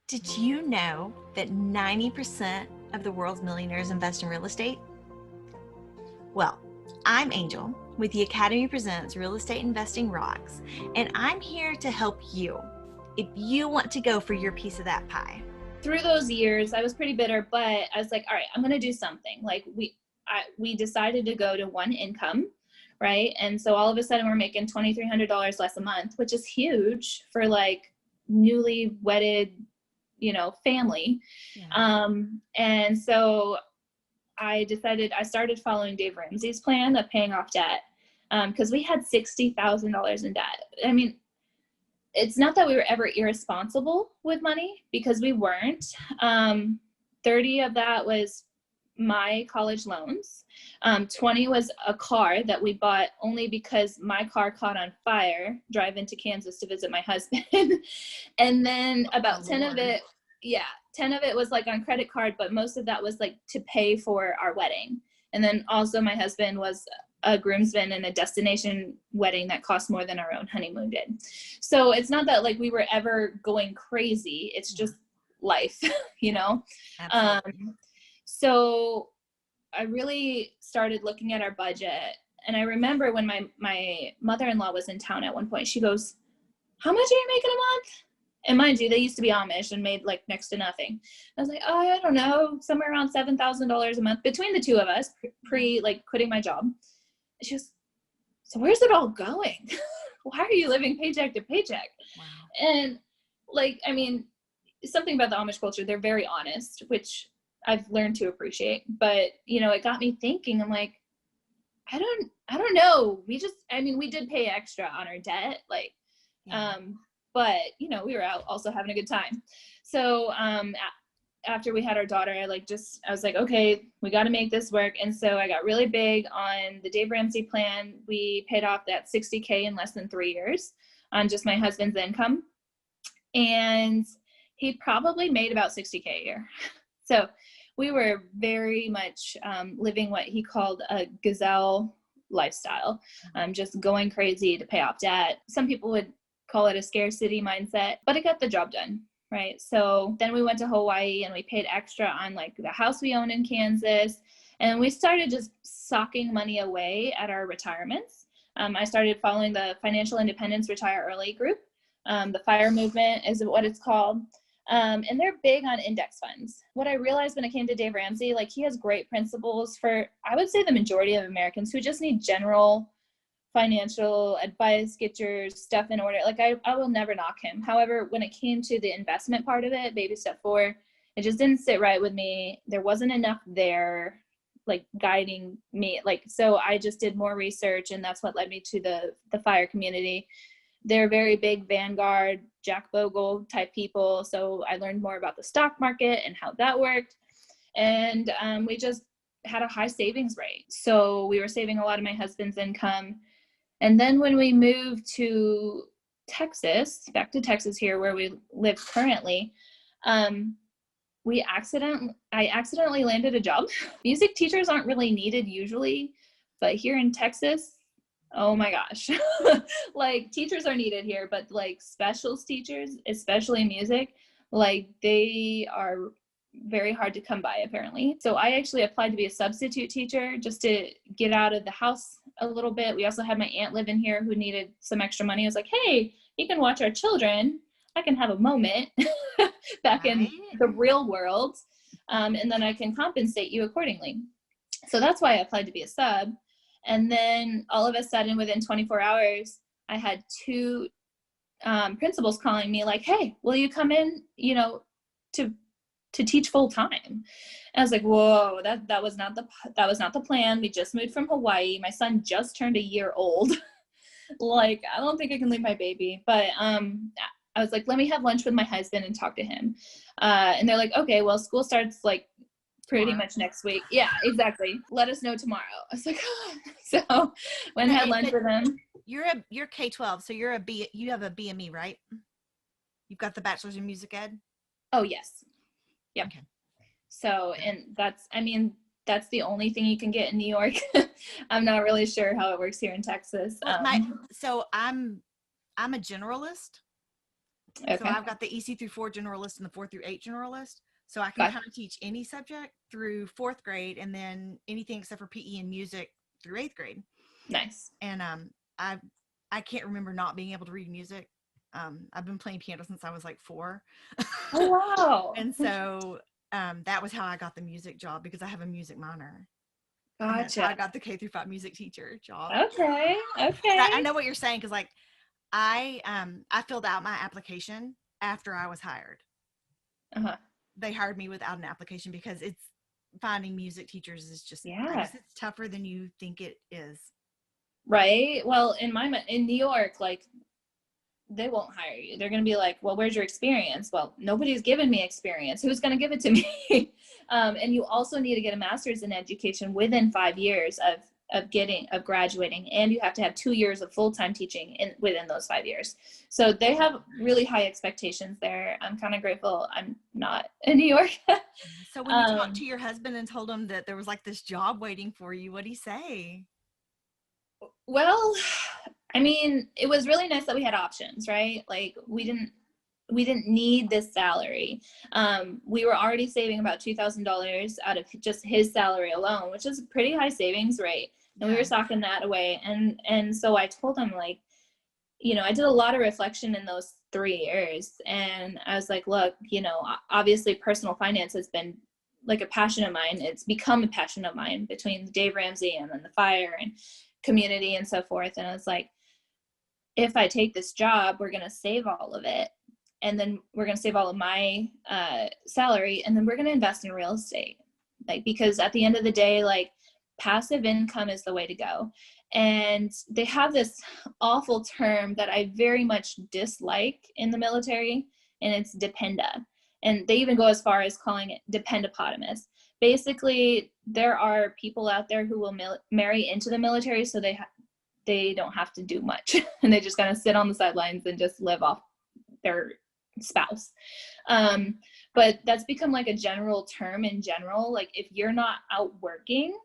Did you know that 90% of the world's millionaires invest in real estate? Well, I'm Angel with the Academy Presents Real Estate Investing Rocks, and I'm here to help you if you want to go for your piece of that pie. Through those years, I was pretty bitter, but I was like, all right, I'm going to do something. Like we decided to go to one income, right? And so all of a sudden we're making $2,300 less a month, which is huge for like newly wedded, family. Yeah. And so I started following Dave Ramsey's plan of paying off debt. Cause we had $60,000 in debt. I mean, it's not that we were ever irresponsible with money, because we weren't. 30 of that was my college loans. 20 was a car that we bought only because my car caught on fire driving to Kansas to visit my husband. And then about 10 of it, 10 of it was like on credit card, but most of that was like to pay for our wedding. And then also my husband was a groomsman in a destination wedding that cost more than our own honeymoon did. So it's not that like we were ever going crazy. It's just life, Absolutely. So I really started looking at our budget. And I remember when my mother-in-law was in town at one point, she goes, "How much are you making a month?" And mind you, they used to be Amish and made like next to nothing. I was like, "Oh, I don't know, somewhere around $7,000 a month between the two of us, pre like quitting my job." And she goes, "So where's it all going? Why are you living paycheck to paycheck?" Wow. And like, I mean, something about the Amish culture, they're very honest, which I've learned to appreciate. But, it got me thinking. I'm like, I don't know. We did pay extra on our debt, like, but we were out also having a good time. So, after we had our daughter, I was like, okay, we got to make this work. And so I got really big on the Dave Ramsey plan. We paid off that $60K in less than 3 years on just my husband's income. And he probably made about $60K a year. So we were very much living what he called a gazelle lifestyle, just going crazy to pay off debt. Some people would call it a scarcity mindset, but it got the job done. Right. So then we went to Hawaii and we paid extra on like the house we owned in Kansas. And we started just socking money away at our retirements. I started following the Financial Independence Retire Early group. The FIRE movement is what it's called. And they're big on index funds. What I realized when it came to Dave Ramsey, like he has great principles for, I would say, the majority of Americans who just need general financial advice, get your stuff in order. Like I will never knock him. However, when it came to the investment part of it, baby step 4, it just didn't sit right with me. There wasn't enough there, like guiding me. Like, so I just did more research, and that's what led me to the FIRE community. They're very big Vanguard, Jack Bogle type people. So I learned more about the stock market and how that worked. And we just had a high savings rate. So we were saving a lot of my husband's income. And then when we moved to Texas, back to Texas here where we live currently, I accidentally landed a job. Music teachers aren't really needed usually, but here in Texas, oh my gosh, like teachers are needed here, but like specials teachers, especially music, like they are very hard to come by apparently. So I actually applied to be a substitute teacher just to get out of the house a little bit. We also had my aunt live in here who needed some extra money. I was like, hey, you can watch our children. I can have a moment back in the real world. And then I can compensate you accordingly. So that's why I applied to be a sub. And then all of a sudden within 24 hours, I had 2 principals calling me like, hey, will you come in, to teach full time? And I was like, whoa, that was not the plan. We just moved from Hawaii. My son just turned a year old. Like, I don't think I can leave my baby. But I was like, let me have lunch with my husband and talk to him. And they're like, okay, well, school starts like pretty much next week. Yeah, exactly. Let us know tomorrow. I was like, oh. So went and had lunch with him. You're K-12, so you have a BME, right? You've got the bachelor's in music ed? Oh, yes. Yep. Okay. So, and that's the only thing you can get in New York. I'm not really sure how it works here in Texas. Well, so I'm a generalist. So Okay. I've got the EC through 4 generalist and the 4 through 8 generalist. So I can Gotcha. kind of teach any subject through 4th grade, and then anything except for PE and music through 8th grade. Nice. And I can't remember not being able to read music. I've been playing piano since I was like 4. Oh, wow. And so that was how I got the music job, because I have a music minor. And that's how Gotcha. I got the K through 5 music teacher job. Okay. But Okay. I know what you're saying, because like I filled out my application after I was hired. Uh-huh. They hired me without an application, because it's finding music teachers is just, I Yeah. guess it's tougher than you think it is. Right. Well, in New York, like, they won't hire you. They're going to be like, well, where's your experience? Well, nobody's given me experience. Who's going to give it to me? And you also need to get a master's in education within 5 years of graduating, and you have to have 2 years of full-time teaching within those 5 years. So they have really high expectations there. I'm kind of grateful I'm not in New York. So when you talked to your husband and told him that there was like this job waiting for you, what did he say? Well, I mean, it was really nice that we had options, right? Like, we didn't need this salary. We were already saving about $2,000 out of just his salary alone, which is a pretty high savings rate. And we were socking that away. And so I told him, like, you know, I did a lot of reflection in those 3 years. And I was like, look, you know, obviously personal finance has been like a passion of mine. It's become a passion of mine between Dave Ramsey and then the fire and community and so forth. And I was like, if I take this job, we're going to save all of it. And then we're going to save all of my salary. And then we're going to invest in real estate. Like, because at the end of the day, like, passive income is the way to go. And they have this awful term that I very much dislike in the military, and it's dependa. And they even go as far as calling it dependopotamus. Basically, there are people out there who will marry into the military, so they don't have to do much. And they just kind of sit on the sidelines and just live off their spouse. But that's become like a general term in general. Like, if you're not out working,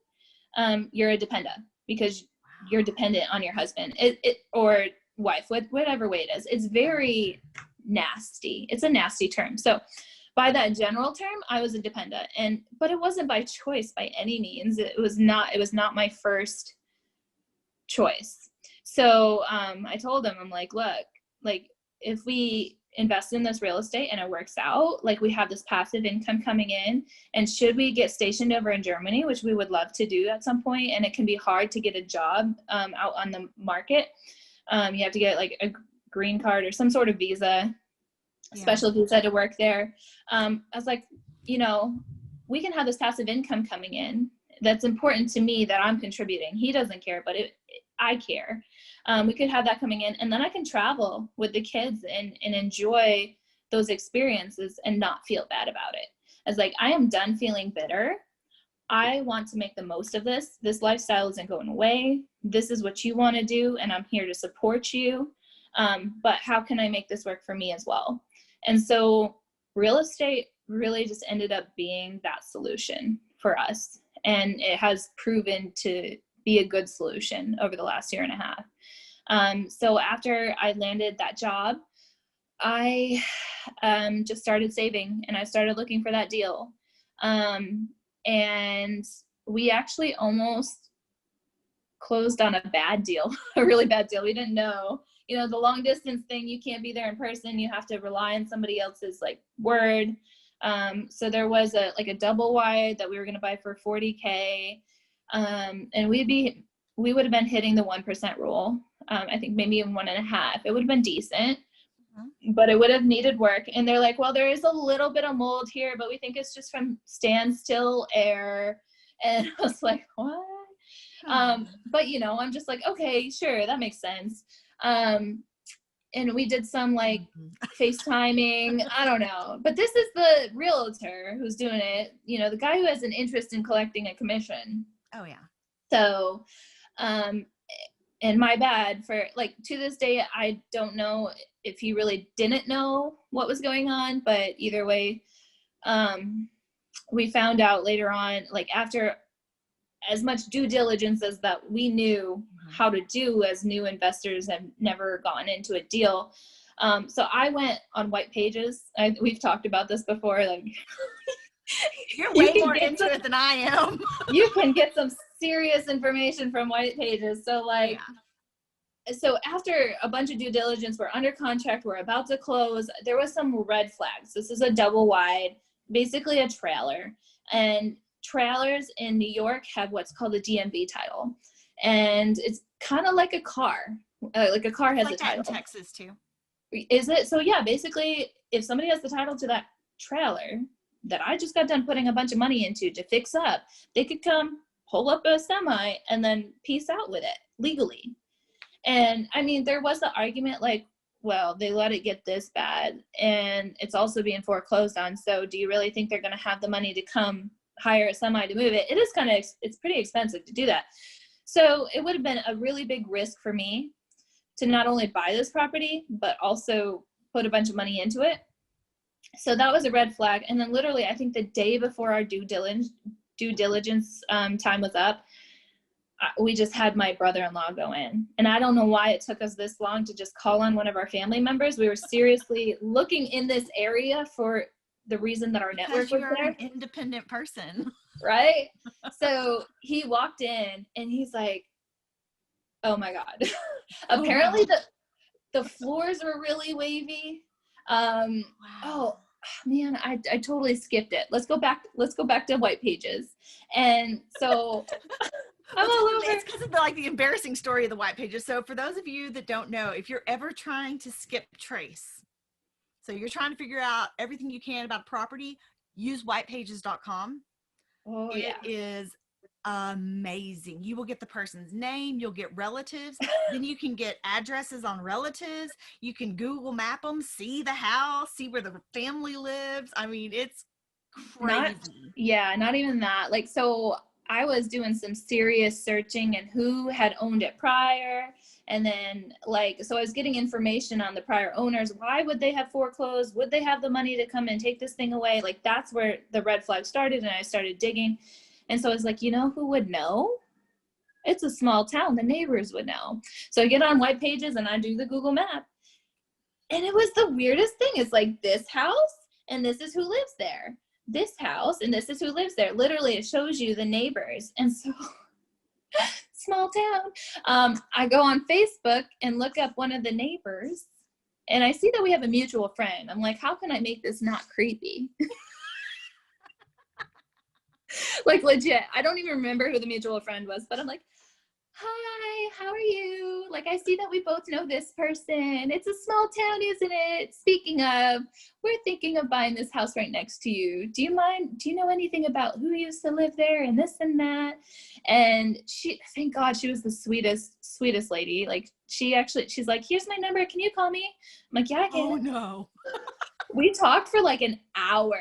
you're a dependa, because you're dependent on your husband or wife, whatever way it is. It's very nasty. It's a nasty term. So by that general term, I was a dependa, but it wasn't by choice by any means. It was not my first choice. So I told him, I'm like, look, like, if we invest in this real estate and it works out, like, we have this passive income coming in, and should we get stationed over in Germany, which we would love to do at some point, and it can be hard to get a job out on the market. You have to get like a green card or some sort of visa, special visa to work there. I was like, you know, we can have this passive income coming in. That's important to me, that I'm contributing. He doesn't care, but I care. We could have that coming in, and then I can travel with the kids and enjoy those experiences and not feel bad about it. I was like, I am done feeling bitter. I want to make the most of this. This lifestyle isn't going away. This is what you want to do, and I'm here to support you. But how can I make this work for me as well? And so real estate really just ended up being that solution for us. And it has proven to be a good solution over the last year and a half. So after I landed that job, I just started saving, and I started looking for that deal. And we actually almost closed on a bad deal, a really bad deal. We didn't know, you know, the long distance thing, you can't be there in person. You have to rely on somebody else's like word. So there was a double wide that we were going to buy for $40K. And we would have been hitting the 1% rule. I think maybe even 1.5. It would have been decent, but it would have needed work. And they're like, well, there is a little bit of mold here, but we think it's just from standstill air. And I was like, what? But you know, I'm just like, okay, sure, that makes sense. And we did some like FaceTiming, I don't know, but this is the realtor who's doing it, you know, the guy who has an interest in collecting a commission. Oh yeah. So, and my bad for like, to this day, I don't know if he really didn't know what was going on, but either way, we found out later on, like after as much due diligence as that we knew how to do as new investors have never gotten into a deal. So I went on White Pages. We've talked about this before. Like, you're way more into it than I am. You can get some serious information from White Pages. So like, so after a bunch of due diligence, we're under contract, we're about to close, there was some red flags. This is a double wide, basically a trailer. And trailers in New York have what's called a DMV title. And it's kind of like a car. Like a car has a title. In Texas too. Is it? So yeah, basically, if somebody has the title to that trailer that I just got done putting a bunch of money into to fix up, they could come pull up a semi and then peace out with it legally. And I mean, there was the argument like, well, they let it get this bad and it's also being foreclosed on. So do you really think they're going to have the money to come hire a semi to move it? It is it's pretty expensive to do that. So it would have been a really big risk for me to not only buy this property, but also put a bunch of money into it. So that was a red flag. And then literally, I think the day before our due diligence time was up, we just had my brother-in-law go in. And I don't know why it took us this long to just call on one of our family members. We were seriously looking in this area for the reason that our network was there. An independent person. Right? So he walked in and he's like, oh my God. Apparently the floors were really wavy. Wow. Oh man, I totally skipped it. Let's go back to White Pages. And so I'm all over. It's because of the embarrassing story of the White Pages. So for those of you that don't know, if you're ever trying to skip trace, so you're trying to figure out everything you can about property, use whitepages.com. Oh, yeah. It is amazing. You will get the person's name, you'll get relatives, then you can get addresses on relatives, you can Google map them, see the house, see where the family lives. I mean, it's crazy. Not even that. Like, so I was doing some serious searching and who had owned it prior. And then so I was getting information on the prior owners. Why would they have foreclosed? Would they have the money to come and take this thing away? Like, that's where the red flag started. And I started digging. And so I was like, you know who would know? It's a small town. The neighbors would know. So I get on White Pages and I do the Google map. And it was the weirdest thing. It's like this house and this is who lives there. This house and this is who lives there. Literally, it shows you the neighbors. And so, small town. I go on Facebook and look up one of the neighbors. And I see that we have a mutual friend. I'm like, how can I make this not creepy? Like, legit, I don't even remember who the mutual friend was, but I'm like, hi, how are you? Like, I see that we both know this person. It's a small town, isn't it? Speaking of, we're thinking of buying this house right next to you. Do you know anything about who used to live there and this and that? And she, thank God, she was the sweetest lady. Like, she's like, here's my number. Can you call me? I'm like, yeah, I can. Oh, no. We talked for like an hour,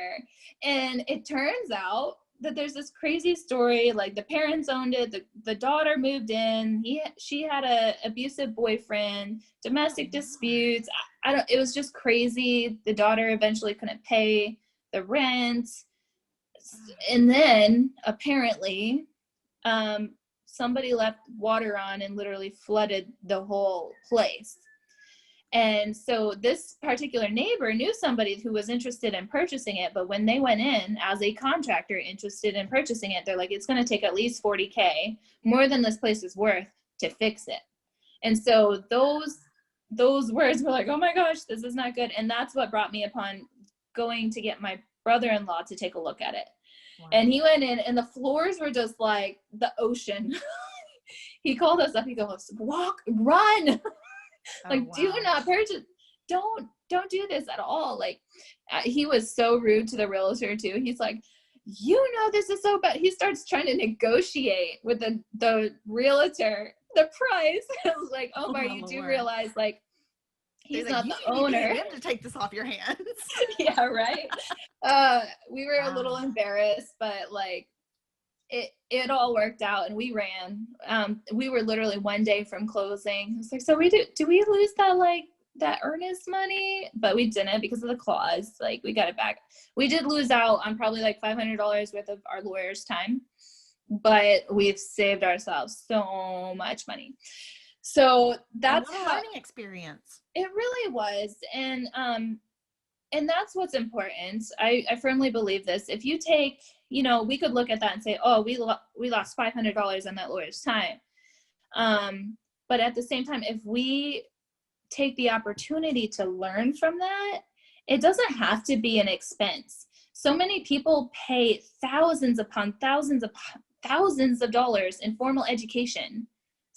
and it turns out that there's this crazy story. Like, the parents owned it, the daughter moved in, she had a abusive boyfriend, domestic disputes. It was just crazy. The daughter eventually couldn't pay the rent, and then apparently somebody left water on and literally flooded the whole place. And so this particular neighbor knew somebody who was interested in purchasing it, but when they went in as a contractor interested in purchasing it, they're like, it's going to take at least $40K, more than this place is worth, to fix it. And so those words were like, oh my gosh, this is not good. And that's what brought me upon going to get my brother-in-law to take a look at it. Wow. And he went in and the floors were just like the ocean. He called us up, he goes, run. Like, oh, wow. Do not purchase. Don't do this at all. Like, he was so rude to the realtor too. He's like, this is so bad. He starts trying to negotiate with the realtor the price. I was like, Omar, you do realize, like, he's not the owner. You need him to take this off your hands. Yeah, right. We were a little embarrassed, but like, it all worked out and we ran. We were literally one day from closing. It's like, so do we lose that earnest money? But we didn't, because of the clause. Like, we got it back. We did lose out on probably like $500 worth of our lawyer's time, but we've saved ourselves so much money. So And that's what a how learning experience. it really was. And that's what's important. I firmly believe this. If you take, we could look at that and say, oh, we lost $500 on that lawyer's time. But at the same time, if we take the opportunity to learn from that, it doesn't have to be an expense. So many people pay thousands upon thousands of dollars in formal education.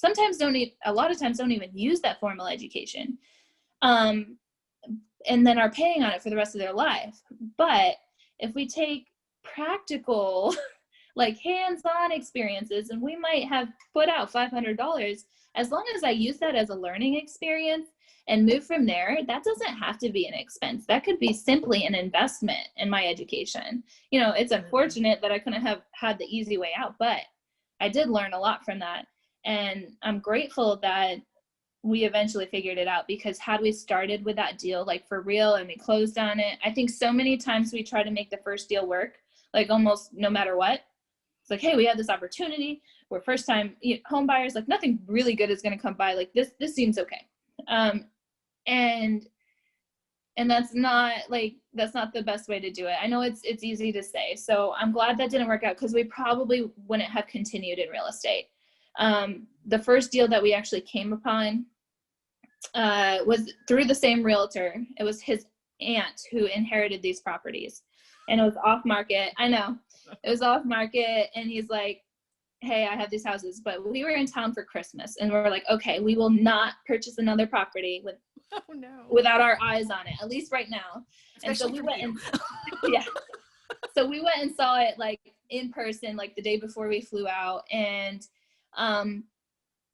A lot of times don't even use that formal education. And then are paying on it for the rest of their life. But if we take practical, like hands-on experiences, and we might have put out $500, as long as I use that as a learning experience and move from there, that doesn't have to be an expense. That could be simply an investment in my education. It's unfortunate that I couldn't have had the easy way out, but I did learn a lot from that. And I'm grateful that we eventually figured it out, because had we started with that deal, like for real, and we closed on it, I think so many times we try to make the first deal work, like almost no matter what. It's like, hey, we have this opportunity. We're first time home buyers, like nothing really good is going to come by. Like this seems okay. And that's not the best way to do it. I know it's easy to say. So I'm glad that didn't work out, because we probably wouldn't have continued in real estate. The first deal that we actually came upon was through the same realtor. It was his aunt who inherited these properties, and it was off market. I know it was off market, and he's like, hey, I have these houses, but we were in town for Christmas, and we're like, okay, we will not purchase another property without our eyes on it, at least right now. Especially and so we went and yeah, so we went and saw it like in person, like the day before we flew out, and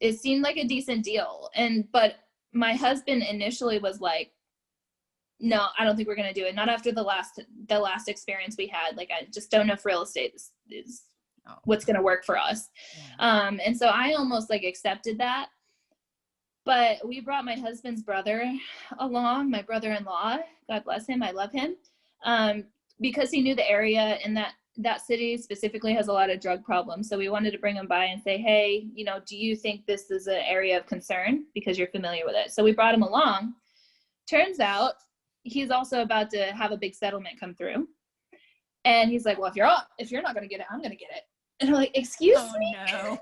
it seemed like a decent deal. But my husband initially was like, no, I don't think we're going to do it. Not after the last experience we had. Like, I just don't know if real estate is what's going to work for us. Yeah. And so I almost like accepted that. But we brought my husband's brother along, my brother-in-law, God bless him, I love him, because he knew the area, and that city specifically has a lot of drug problems. So we wanted to bring him by and say, hey, do you think this is an area of concern, because you're familiar with it? So we brought him along. Turns out he's also about to have a big settlement come through. And he's like, well, if you're not going to get it, I'm going to get it. And I'm like, excuse me? No.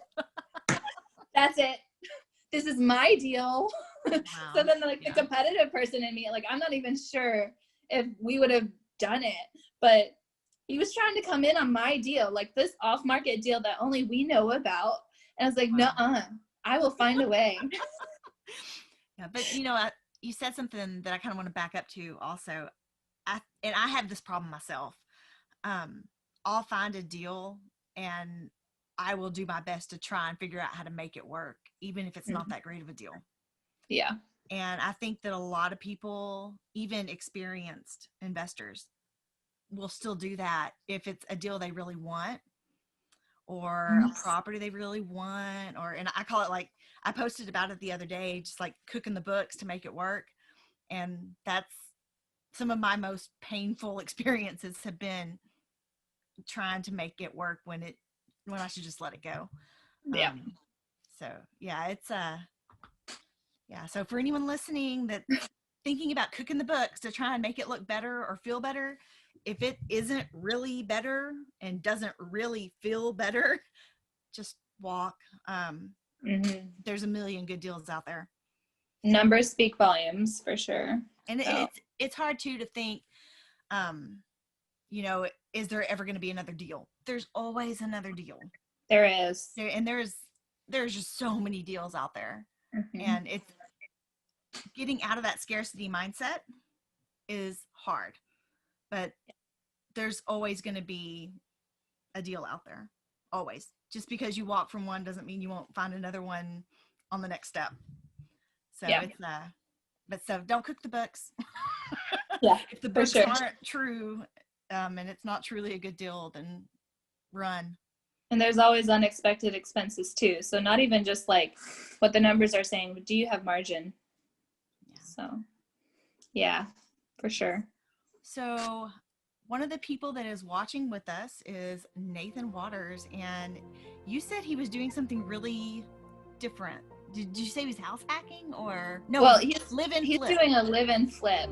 That's it. This is my deal. Wow. So then the competitive person in me, like, I'm not even sure if we would have done it, but he was trying to come in on my deal, like this off-market deal that only we know about. And I was like, nuh-uh, I will find a way. Yeah, but you said something that I kind of want to back up to also. I have this problem myself. I'll find a deal and I will do my best to try and figure out how to make it work, even if it's not that great of a deal. Yeah. And I think that a lot of people, even experienced investors, will still do that if it's a deal they really want, or a property they really want, and I call it, like, I posted about it the other day, just like cooking the books to make it work. And that's some of my most painful experiences have been trying to make it work when I should just let it go. Yeah. So yeah, it's so for anyone listening that's thinking about cooking the books to try and make it look better or feel better, if it isn't really better and doesn't really feel better, just walk. There's a million good deals out there. Numbers speak volumes, for sure. And it's hard too to think, is there ever going to be another deal? There's always another deal. There is. There's just so many deals out there. And it's getting out of that scarcity mindset is hard, but there's always going to be a deal out there. Always. Just because you walk from one doesn't mean you won't find another one on the next step. So but don't cook the books. Yeah. If the books aren't true, and it's not truly a good deal, then run. And there's always unexpected expenses too. So not even just like what the numbers are saying, but do you have margin? Yeah. So yeah, for sure. So one of the people that is watching with us is Nathan Waters, and you said he was doing something really different did you say he was house hacking or no? Well, live and he's flip. doing a live and flip.